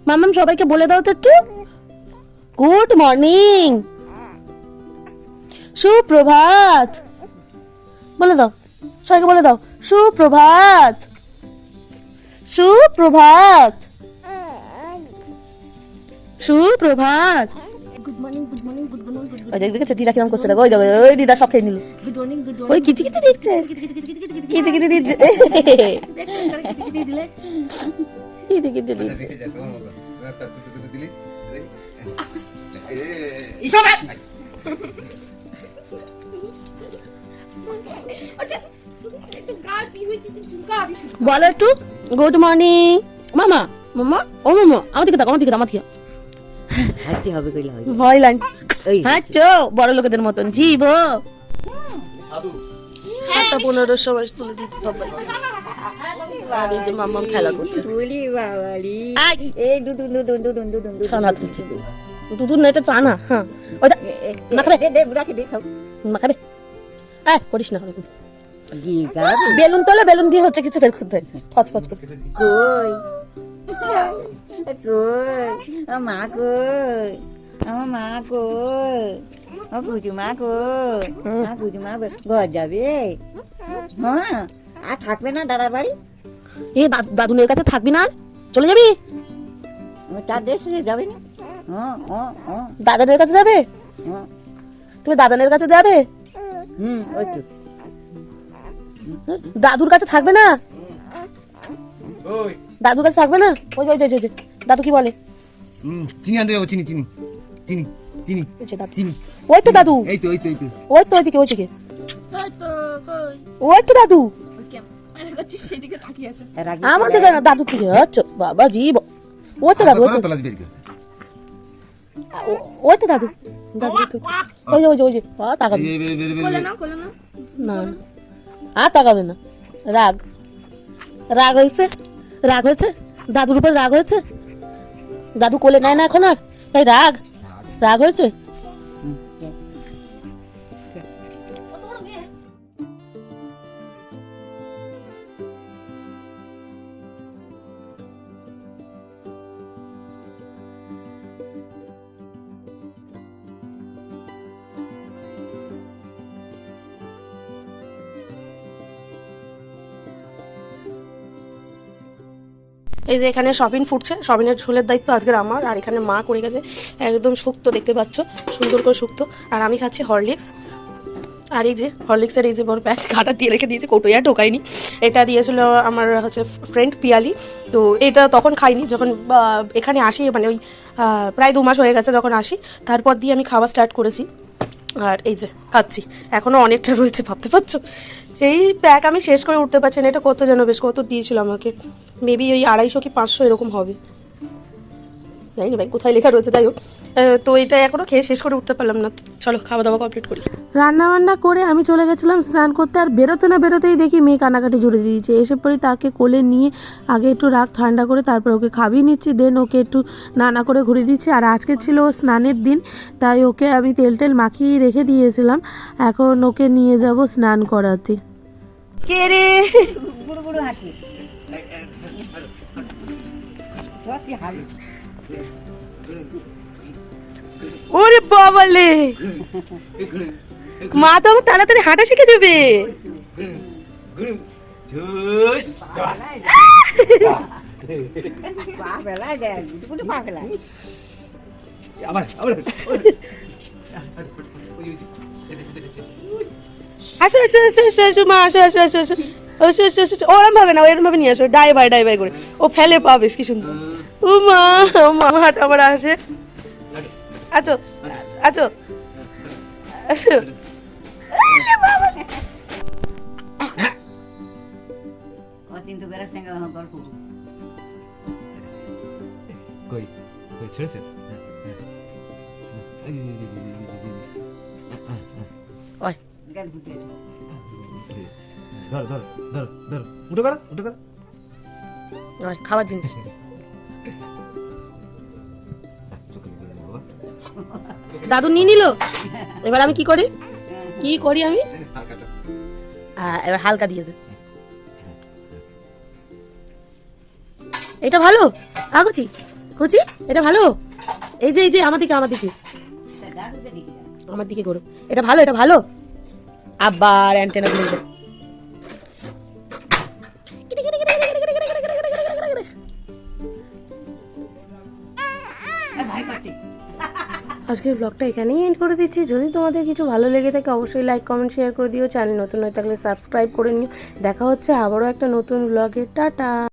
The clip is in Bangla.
মাম্মাম সবাইকে বলে দাও তো একটু গুড মর্নিং, সুপ্রভাত বলে দাও, সবাইকে বলে দাও সুপ্রভাত, সুপ্রভাত, সুপ্রভাত। Good morning, good morning, good morning, good ওই দেখ দেখেছো দিদা কিরম করছে, দেখো ওই দেখো ওই দিদা সব খেয়ে নিল। মর্নিং, গুড ওই কিতি কিতি দিচ্ছে, কিতি কিতি দিচ্ছে, দিলে কিতি কিতি দিচ্ছে। বলো একটু গুড মর্নিং মামা, মামা ও মামা আমার দিকে তাকাও, আমার দিকে তাকাও, আমার দিকে হাসি হবে কইলা হয় হয় লাইন ওই হ্যাঁ চো বড় লোকেদের মতন জীব সাধু 15 সময় তুলে দিতে সবাই। আর এই যে মাম্মাম খেলা করছে, বলি বাবালি আই এই দুদু দুদু দুদু দুদু দুদু ছানা তুলছে, দুধ না এটা চানা। হ্যাঁ ওই মাখাবে দে দে বুড়াকে দে খাও মাখাবে, হ্যাঁ করিস না কি গাব বেলুন তোলে, বেলুন দিয়ে হচ্ছে কিছু বের করতে ফচ ফচ করে। কই কই ও মা কই আমার মা কই ও পুজু মা কই মা পুজু মা ঘর যাবে হ্যাঁ আর থাকবে না দাদার বাড়ি এ দাদুনের কাছে থাকবি না আর চলে যাবি, তার দেশে যাবে না হ্যাঁ হ্যাঁ হ্যাঁ দাদানের কাছে যাবে, হ্যাঁ তুমি দাদানের কাছে যাবে, ওই তো দাদুর কাছে থাকবে না, ওই দাদুর কাছে থাকবে না। ওই যে ওই যে ওই যে দাদু কি বলে, চিনি আনতে যাবো, চিনি চিনি চিনি চিনি ওই যে দাদু, চিনি ওই তো দাদু, এই তো এই তো এই তো ওই তো ওইদিকে ওইদিকে, হয়তো কই ওই তো দাদু ক্যামেরা করছিস সেদিকে তাকিয়ে আছে। রাগি আমাদের কেন দাদু থেকে আচ্ছা বাবা জীব, ওই তো দাদু, ওই তো তোলা দিবি ওই তো দাদু, দাদু ওই যে ওই যে ওই যে তাকাবে কোলে নাও কোলে নাও। না না আর তাকাবে না, রাগ রাগ হয়েছে, রাগ হয়েছে দাদুর উপর, রাগ হয়েছে, দাদু কোলে নেয় না এখন আর, তাই রাগ রাগ হয়েছে। এই যে এখানে সবিন ফুটছে, সবিনের ঝোলের দায়িত্ব আজকের আমার, আর এখানে মা করে গেছে একদম শুক্তো, দেখতে পাচ্ছ সুন্দর করে শুক্তো, আর আমি খাচ্ছি হরলিক্স। আর এই যে হরলিক্সের এই যে বড় প্যাক কাটা দিয়ে রেখে দিয়েছে, কৌটোয় আর ঢোকায়নি, এটা দিয়েছিল আমার হচ্ছে ফ্রেন্ড পিয়ালি। তো এটা তখন খাইনি যখন এখানে আসি, মানে ওই প্রায় 2 মাস হয়ে গেছে যখন আসি, তারপর দিয়ে আমি খাওয়া স্টার্ট করেছি। আর এই যে খাচ্ছি, এখনও অনেকটা রয়েছে, ভাবতে পারছো এই প্যাক আমি শেষ করে উঠতে পারছি না। এটা কত যেন বেশ কত দিয়েছিল আমাকে, মেবি ওই 250 কি 500 এরকম হবে, জানি না ভাই কোথায় লেখা রয়েছে, যাই হোক। তো এটা এখনও খেয়ে শেষ করে উঠতে পারলাম না। চলো খাওয়া দাওয়া কমপ্লিট করি। রান্না বান্না করে আমি চলে গেছিলাম স্নান করতে, আর বেরোতে না বেরোতেই দেখি মেয়ে কানাকাটি জুড়ে দিয়েছে। এসে পরে তাকে কোলে নিয়ে আগে একটু রাগ ঠান্ডা করে তারপর ওকে খাবিয়ে নিচ্ছি, দেন ওকে একটু নানা করে ঘুরে দিচ্ছি। আর আজকে ছিল ও স্নানের দিন, তাই ওকে আমি তেল টেল মাখিয়ে রেখে দিয়েছিলাম, এখন ওকে নিয়ে যাব স্নান করাতে। কে রে বুড়ো বুড়ো হাঁটি সত্যি হাঁটি ওরে বাবালে, মা তো আমার তাড়াতাড়ি হাঁটা শিখে দেবে। পা ফেলায় দেয় দুটো পা ফেলায় আবার আবার আসো আসো আসো আসো আসো মা, আসো আসো আসো আসো আসো আসো আসো, ওরম ভাবে না, ওরম ভাবে নিয়ে আসো, ডাই বাই করে, ও ফেলে পা বেশ কি সুন্দর। ও মা, মা হাট আবার আসে, আছো আছো আছো, কিন্তু বেড়ার সঙ্গে গল্প কই কই ছেড়েছে ওই গাল ফুটে ধর ধর ধর ধর উঠে কর উঠে কর ওই খাবার জিনিস। দাদু নিয়ে নিল, এবার আমি কি করি, কি করি আমি, এবার হালকা দিয়েছে, এটা ভালো আগুচি কচি এটা ভালো? এই যে আমার দিকে দাদুকে দেখি না। আমার দিকে করো। এটা ভালো, এটা ভালো। আবার অ্যান্টেনা খুলে দিল। ভাই করছে আজকের ব্লগটা এখানেই এন্ড করে দিচ্ছি। যদি তোমাদের কিছু ভালো লেগে থাকে অবশ্যই লাইক কমেন্ট শেয়ার করে দিও। চ্যানেল নতুন হয়ে থাকলে সাবস্ক্রাইব করে নিও। দেখা হচ্ছে আবারও একটা নতুন ব্লগে। টাটা।